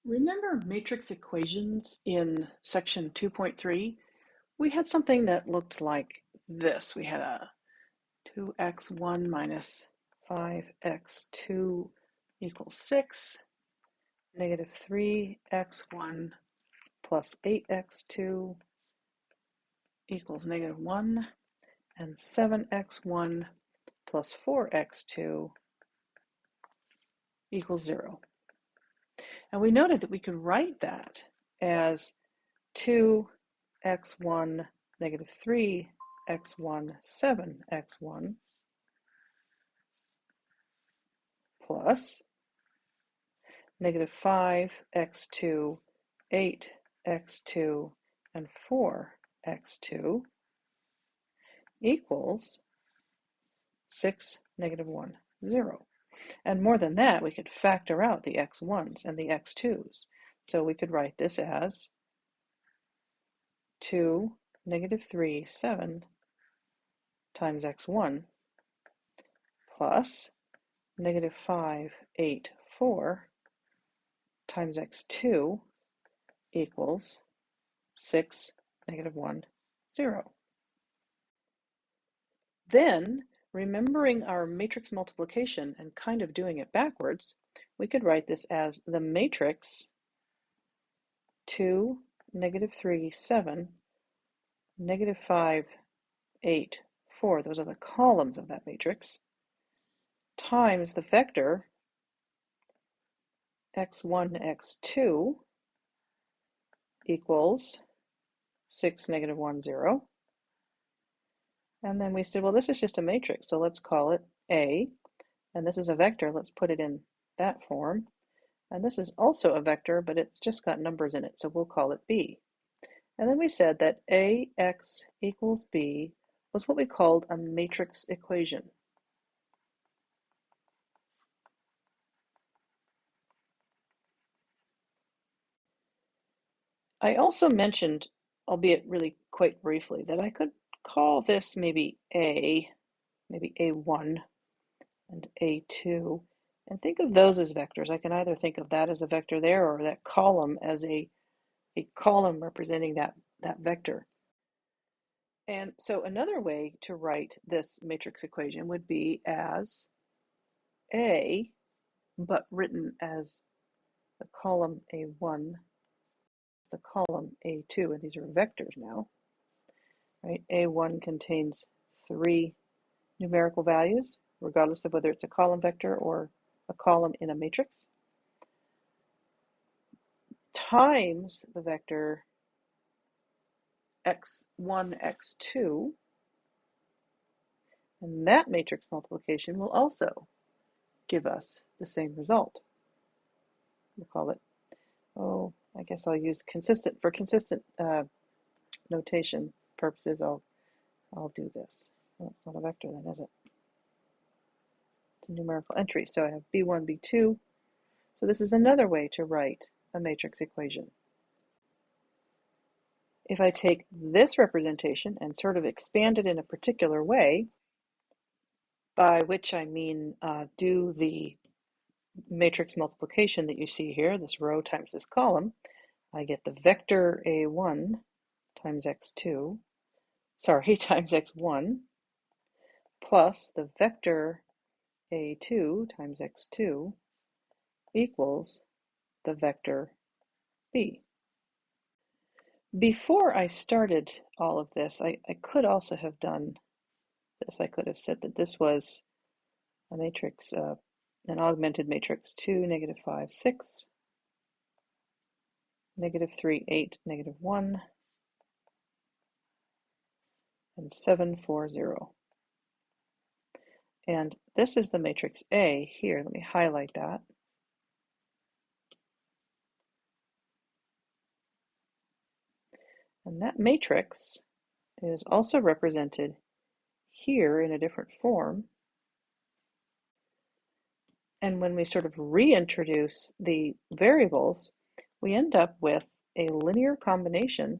Remember matrix equations in section 2.3? We had something that looked like this. We had a 2x1 minus 5x2 equals 6, negative 3x1 plus 8x2 equals negative 1, and 7x1 plus 4x2 equals 0. And we noted that we could write that as 2x1 negative 3x1 7x1 plus negative 5x2 8x2 and 4x2 equals 6 negative 1 0. And more than that, we could factor out the x1s and the x2s. So we could write this as 2 negative 3 7 times x1 plus negative 5 8 4 times x2 equals 6 negative 1 0. Then, remembering our matrix multiplication and kind of doing it backwards, we could write this as the matrix 2 negative 3 7 negative 5 8 4, those are the columns of that matrix, times the vector x1 x2 equals 6 negative 1 0. And then we said, well, this is just a matrix, so let's call it A. And this is a vector, let's put it in that form. And this is also a vector, but it's just got numbers in it, so we'll call it B. And then we said that AX equals B was what we called a matrix equation. I also mentioned, albeit really quite briefly, that I could call this maybe A, maybe A1 and A2, and think of those as vectors. I can either think of that as a vector there or that column as a column representing that vector. And so another way to write this matrix equation would be as A, but written as the column A1, the column A2, and these are vectors now, right? A1 contains 3 numerical values, regardless of whether it's a column vector or a column in a matrix, times the vector x1, x2, and that matrix multiplication will also give us the same result. We'll call it, oh, I guess I'll use consistent, for consistent notation purposes, I'll do this. Well, it's not a vector then, is it? It's a numerical entry. So I have B1, B2. So this is another way to write a matrix equation. If I take this representation and sort of expand it in a particular way, by which I mean do the matrix multiplication that you see here, this row times this column, I get the vector A1 times x2, sorry, times x1, plus the vector A2 times x2 equals the vector B. Before I started all of this, I could also have done this. I could have said that this was a matrix, an augmented matrix 2, negative 5, 6, negative 3, 8, negative 1, and 7, 4, 0. And this is the matrix A here. Let me highlight that. And that matrix is also represented here in a different form. And when we sort of reintroduce the variables, we end up with a linear combination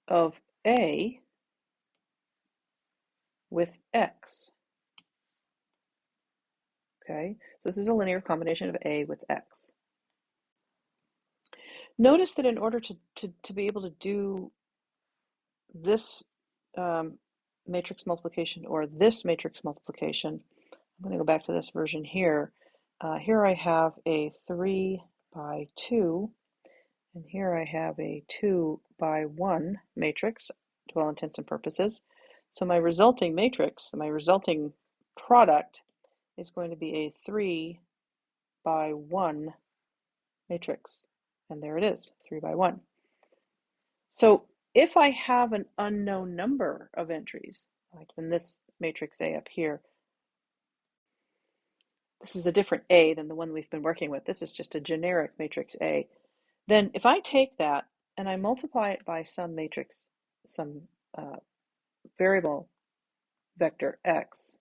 of A with X. Okay, so this is a linear combination of A with X. Notice that in order to be able to do this matrix multiplication or this matrix multiplication, I'm going to go back to this version here. Here I have a 3 by 2, and here I have a 2 by 1 matrix, to all intents and purposes. So my resulting matrix, my resulting product, is going to be a 3 by 1 matrix. And there it is, 3 by 1. So if I have an unknown number of entries, like in this matrix A up here, this is a different A than the one we've been working with. This is just a generic matrix A. Then if I take that and I multiply it by some matrix, some variable vector X,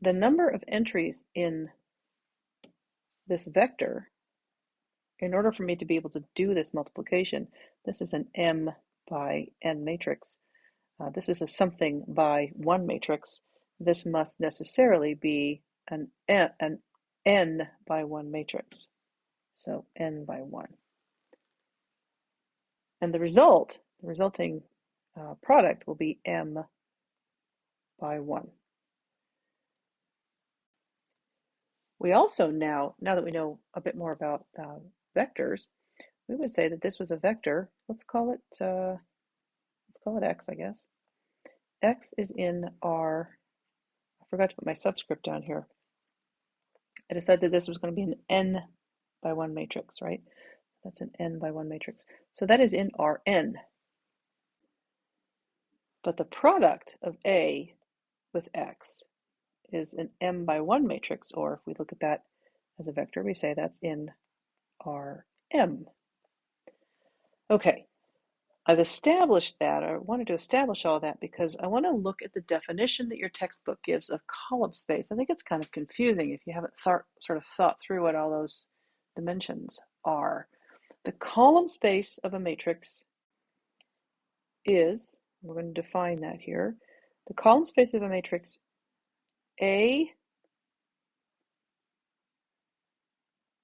the number of entries in this vector, in order for me to be able to do this multiplication, this is an M by N matrix. This is a something by 1 matrix. This must necessarily be an N by 1 matrix. So N by 1. And the resulting product will be M by 1. We also now that we know a bit more about vectors, we would say that this was a vector. Let's call it X, I guess. X is in our, I forgot to put my subscript down here. I decided that this was going to be an N by 1 matrix, right? That's an N by 1 matrix. So that is in Rn. But the product of A with X is an M by 1 matrix, or if we look at that as a vector, we say that's in Rm. Okay, I've established that. I wanted to establish all that because I want to look at the definition that your textbook gives of column space. I think it's kind of confusing if you haven't thought through what all those dimensions are. The column space of a matrix is, we're going to define that here, the column space of a matrix A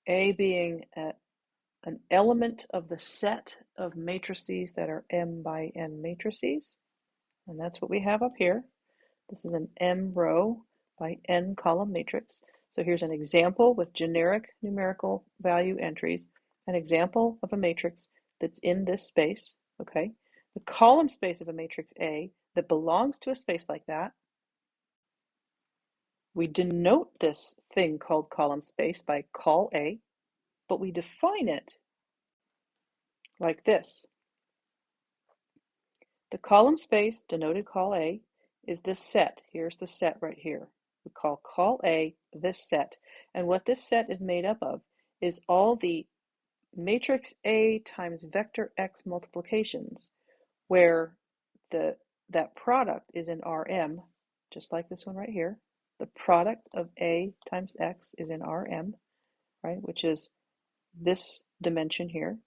being an element of the set of matrices that are M by N matrices, and that's what we have up here. This is an M row by N column matrix. So here's an example with generic numerical value entries, an example of a matrix that's in this space, okay? The column space of a matrix A that belongs to a space like that, we denote this thing called column space by col A, but we define it like this. The column space, denoted col A, is this set. Here's the set right here. We call col A this set. And what this set is made up of is all the matrix A times vector X multiplications, where that product is in Rm, just like this one right here. The product of A times X is in Rm, right, which is this dimension here,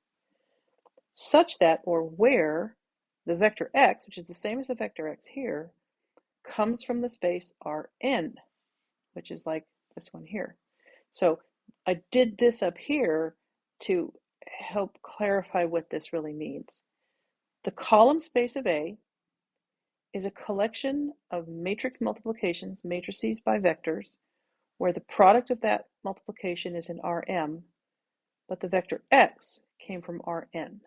such that, or where, the vector X, which is the same as the vector X here, comes from the space Rn, which is like this one here. So I did this up here to help clarify what this really means. The column space of A is a collection of matrix multiplications, matrices by vectors, where the product of that multiplication is in Rm, but the vector X came from Rn.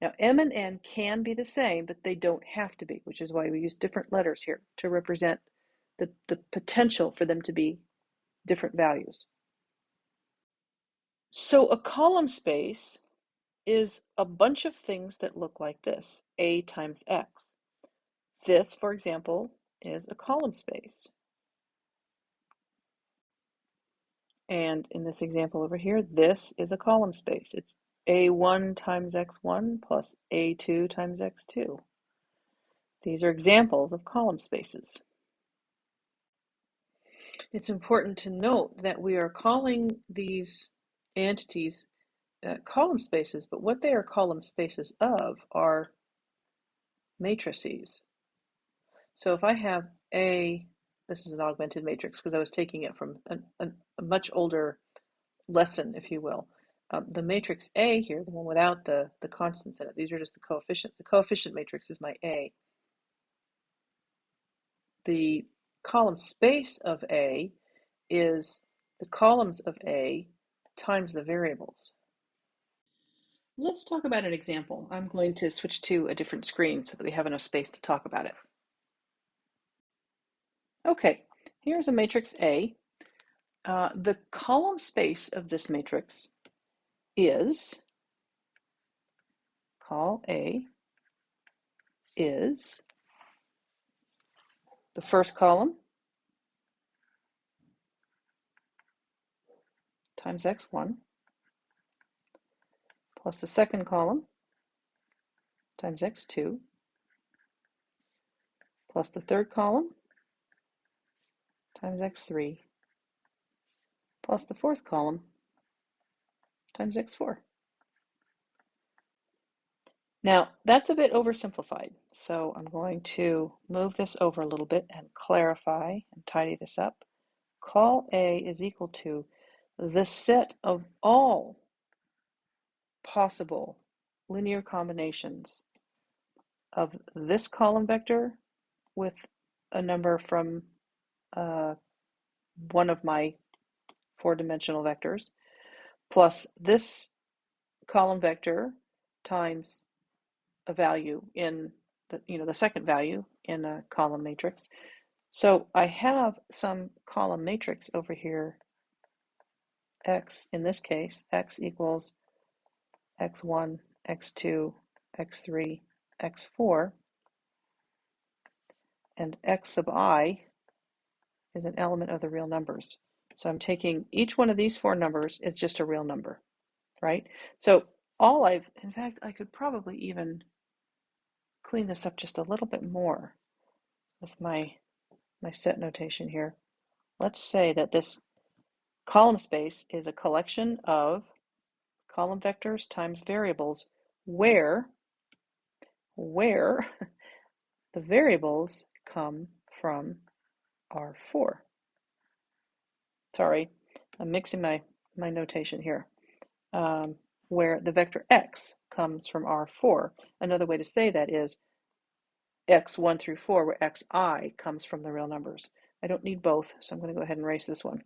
Now, M and N can be the same, but they don't have to be, which is why we use different letters here to represent the potential for them to be different values. So a column space is a bunch of things that look like this, A times X. This, for example, is a column space. And in this example over here, this is a column space. It's A1 times X1 plus A2 times X2. These are examples of column spaces. It's important to note that we are calling these entities column spaces, but what they are column spaces of are matrices. So if I have this is an augmented matrix because I was taking it from a much older lesson, if you will. The matrix A here, the one without the constants in it, these are just the coefficients. The coefficient matrix is my A. The column space of A is the columns of A times the variables. Let's talk about an example. I'm going to switch to a different screen so that we have enough space to talk about it. Okay, here's a matrix A. The column space of this matrix is, call A, is the first column times x1 plus the second column times x2 plus the third column times x3 plus the fourth column times x4. Now, that's a bit oversimplified, so I'm going to move this over a little bit and clarify and tidy this up. Call A is equal to the set of all possible linear combinations of this column vector with a number from one of my four-dimensional vectors, plus this column vector times a value in the second value in a column matrix. So I have some column matrix over here, x, in this case, x equals x1, x2, x3, x4, and x sub I is an element of the real numbers. So I'm taking each one of these four numbers is just a real number, right? So in fact, I could probably even clean this up just a little bit more with my set notation here. Let's say that this column space is a collection of column vectors times variables where the variables come from R4. Sorry, I'm mixing my notation here. Where the vector x comes from R4. Another way to say that is x1 through 4, where xi comes from the real numbers. I don't need both, so I'm going to go ahead and erase this one.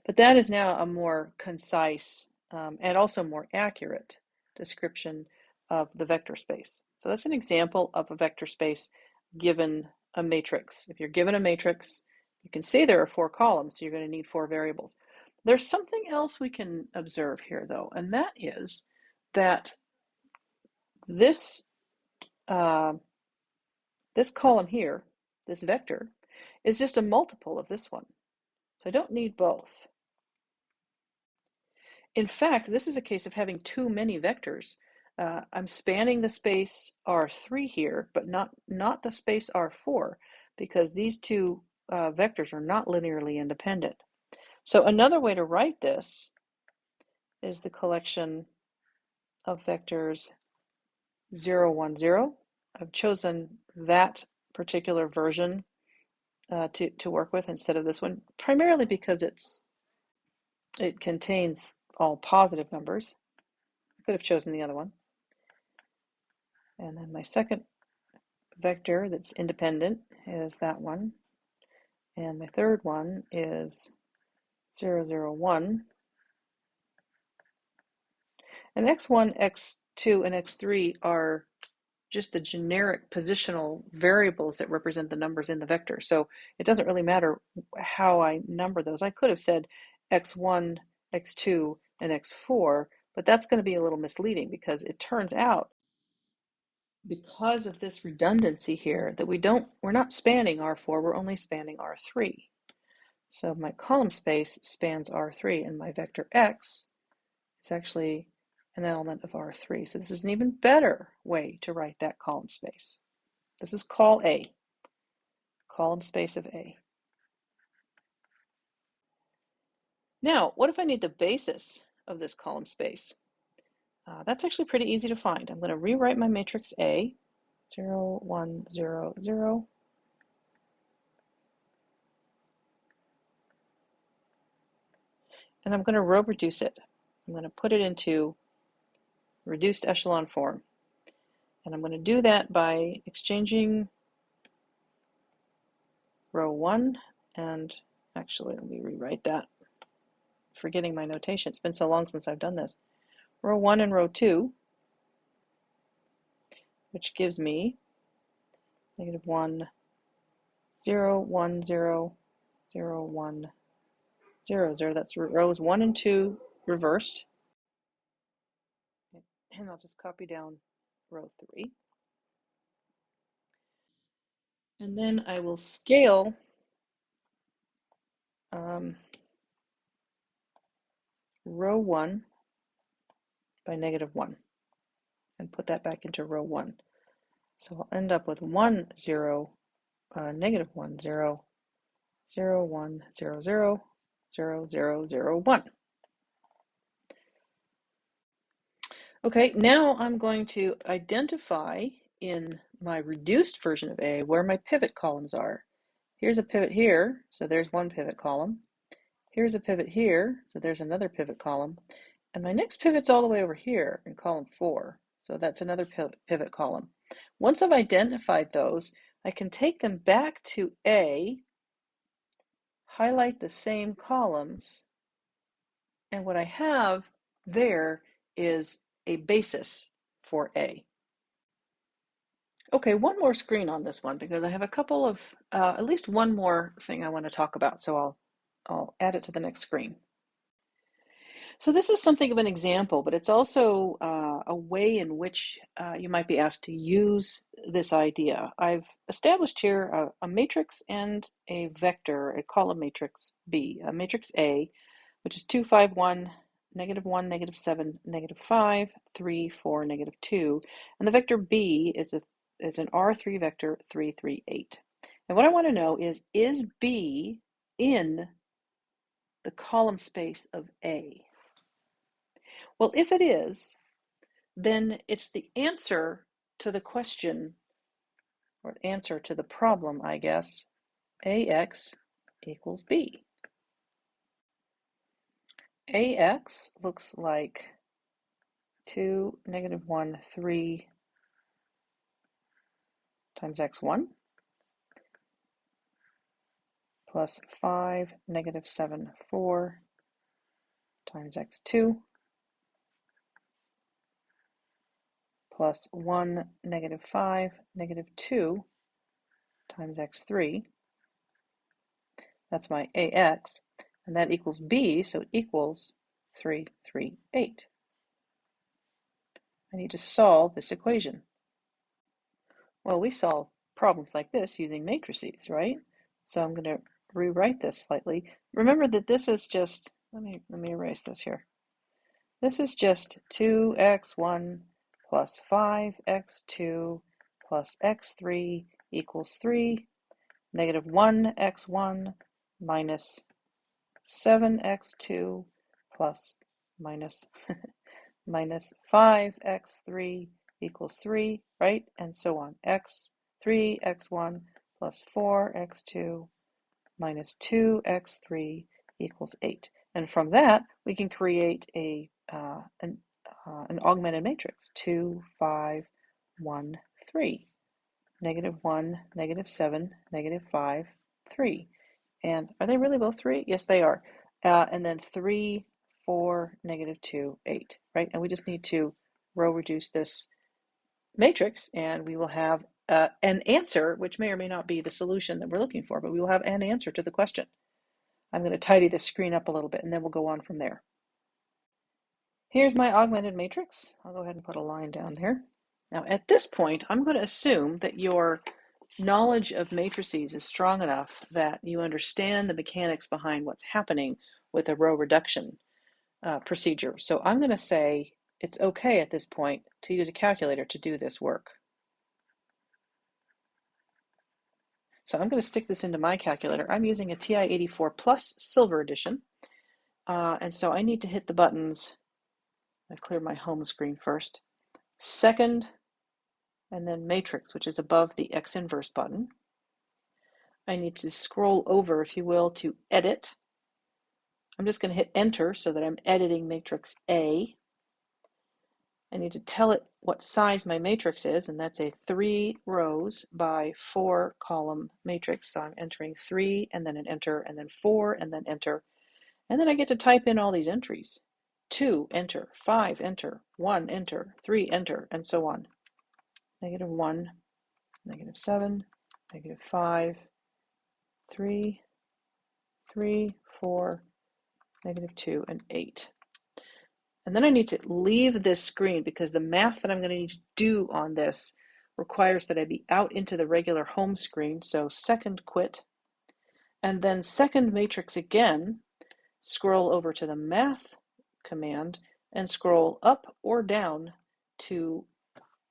But that is now a more concise and also more accurate description of the vector space. So that's an example of a vector space given a matrix. If you're given a matrix, you can see there are four columns, so you're going to need four variables. There's something else we can observe here, though, and that is that this column here, this vector, is just a multiple of this one. So I don't need both. In fact, this is a case of having too many vectors. I'm spanning the space R3 here, but not the space R4, because these two vectors are not linearly independent. So another way to write this is the collection of vectors 0, 1, 0. I've chosen that particular version to work with instead of this one, primarily because it contains all positive numbers. I could have chosen the other one. And then my second vector that's independent is that one. And my third one is 0, 0, 1. And x1, x2, and x3 are just the generic positional variables that represent the numbers in the vector. So it doesn't really matter how I number those. I could have said x1, x2, and x4, but that's going to be a little misleading because it turns out, because of this redundancy here, that we're not spanning R4, we're only spanning R3. So my column space spans R3, and my vector x is actually an element of R3. So this is an even better way to write that column space. This is call A, column space of A. Now, what if I need the basis of this column space. That's actually pretty easy to find. I'm going to rewrite my matrix A, 0, 1, 0, 0. And I'm going to row reduce it. I'm going to put it into reduced echelon form. And I'm going to do that by exchanging row 1 and actually let me rewrite that. Forgetting my notation. It's been so long since I've done this. Row 1 and row 2, which gives me negative 1, 0, 1, 0, 0, 1, 0, 0. That's rows 1 and 2 reversed. And I'll just copy down row 3. And then I will scale row 1 by negative 1 and put that back into row 1. So I'll end up with 1, 0, negative 1, 0, 0, 1, 0, 0, 0, 0, 0, 1. Okay, now I'm going to identify in my reduced version of A where my pivot columns are. Here's a pivot here, so there's one pivot column. Here's a pivot here, so there's another pivot column. And my next pivot's all the way over here in column 4, so that's another pivot column. Once I've identified those, I can take them back to A, highlight the same columns, and what I have there is a basis for A. Okay, one more screen on this one because I have a couple of, at least one more thing I want to talk about, so I'll add it to the next screen. So this is something of an example, but it's also a way in which you might be asked to use this idea. I've established here a matrix and a vector, a column matrix B, a matrix A, which is 2, 5, 1, negative 1, negative 7, negative 5, 3, 4, negative 2. And the vector B is an R3 vector, 3, 3, 8. And what I want to know is B in the column space of A? Well, if it is, then it's the answer to the question, or answer to the problem, I guess. AX equals B. AX looks like 2, negative 1, 3 times x1 plus 5, negative 7, 4 times x2 plus 1, negative 5, negative 2 times x3. That's my AX, and that equals B, so it equals 3, 3, 8. I need to solve this equation. Well, we solve problems like this using matrices, right? So I'm going to rewrite this slightly. Remember that this is just, let me erase this here. This is just 2x1 plus 5x2 plus x3 equals 3, negative 1x1 minus 7x2 plus minus minus 5x3 equals 3, right? And so on. x3, x1 plus 4x2 minus 2x3 equals 8. And from that, we can create an augmented matrix, 2, 5, 1, 3. Negative 1, negative 7, negative 5, 3. And are they really both 3? Yes, they are. And then 3, 4, negative 2, 8, right? And we just need to row reduce this matrix, and we will have an answer, which may or may not be the solution that we're looking for, but we will have an answer to the question. I'm going to tidy this screen up a little bit, and then we'll go on from there. Here's my augmented matrix. I'll go ahead and put a line down there. Now, at this point, I'm going to assume that your knowledge of matrices is strong enough that you understand the mechanics behind what's happening with a row reduction procedure. So I'm going to say it's okay at this point to use a calculator to do this work. So I'm going to stick this into my calculator. I'm using a TI-84 Plus Silver Edition, And so I need to hit the buttons. I clear my home screen first. Second, and then matrix, which is above the X inverse button. I need to scroll over, if you will, to edit. I'm just going to hit enter so that I'm editing matrix A. I need to tell it what size my matrix is, and that's a 3 rows by 4 column matrix. So I'm entering 3 and then an enter and then 4 and then enter. And then I get to type in all these entries. 2, enter, 5, enter, 1, enter, 3, enter, and so on. -1, -7, -5, 3, 3, 4, -2, and 8. And then I need to leave this screen because the math that I'm going to need to do on this requires that I be out into the regular home screen. So second quit, and then second matrix again, scroll over to the math command and scroll up or down to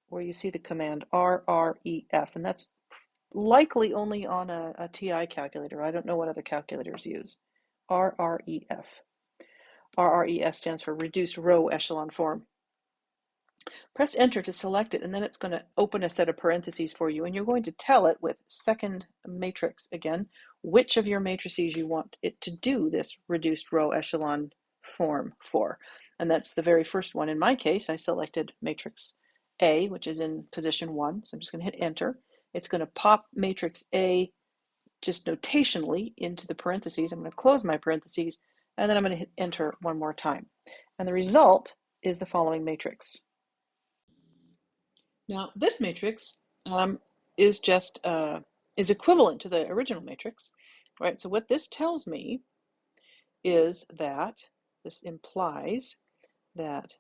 where you see the command RREF, and that's likely only on a TI calculator. I don't know what other calculators use. RREF. RREF stands for Reduced Row Echelon Form. Press enter to select it, and then it's going to open a set of parentheses for you, and you're going to tell it with second matrix again which of your matrices you want it to do this reduced row echelon form for. And that's the very first one. In my case, I selected matrix A, which is in position 1. So I'm just going to hit enter. It's going to pop matrix A just notationally into the parentheses. I'm going to close my parentheses, and then I'm going to hit enter one more time. And the result is the following matrix. Now, this matrix is just is equivalent to the original matrix, right? So what this tells me is that this implies that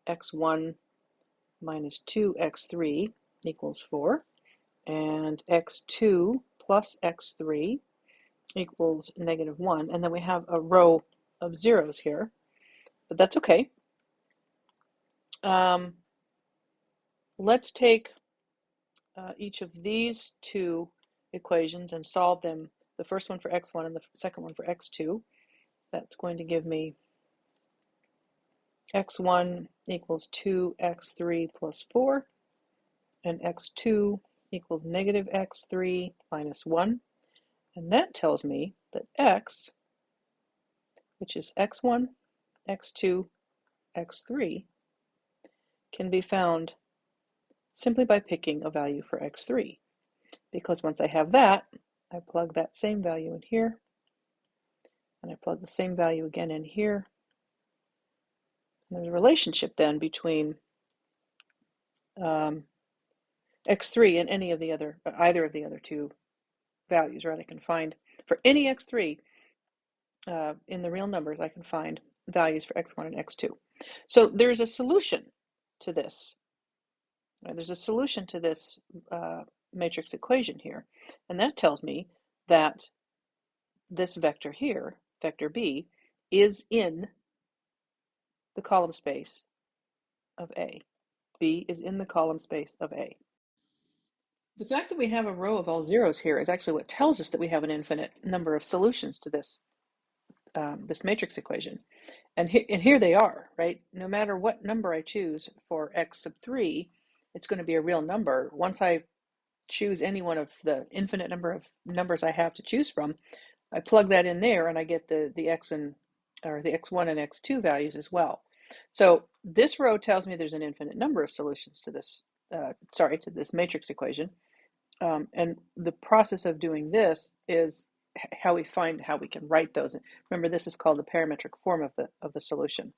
x1 minus 2x3 equals 4, and x2 plus x3 equals -1, and then we have a row of zeros here, but that's okay. Let's take each of these two equations and solve them, the first one for x1 and the second one for x2. That's going to give me x1 equals 2x3 plus 4, and x2 equals -x3 minus 1. And that tells me that x, which is x1, x2, x3, can be found simply by picking a value for x3. Because once I have that, I plug that same value in here, and I plug the same value again in here. And there's a relationship then between x3 and any of the other, either of the other two values, right? I can find for any x3 in the real numbers, I can find values for x1 and x2. So there's a solution to this. Right? There's a solution to this matrix equation here, and that tells me that this vector here, vector B, is in the column space of A. B is in the column space of A. The fact that we have a row of all zeros here is actually what tells us that we have an infinite number of solutions to this this matrix equation. And here they are, right? No matter what number I choose for x sub 3, it's going to be a real number. Once I choose any one of the infinite number of numbers I have to choose from, I plug that in there and I get the x and or the x1 and x2 values as well. So this row tells me there's an infinite number of solutions to this, to this matrix equation. And the process of doing this is how we find how we can write those. Remember, this is called the parametric form of the solution.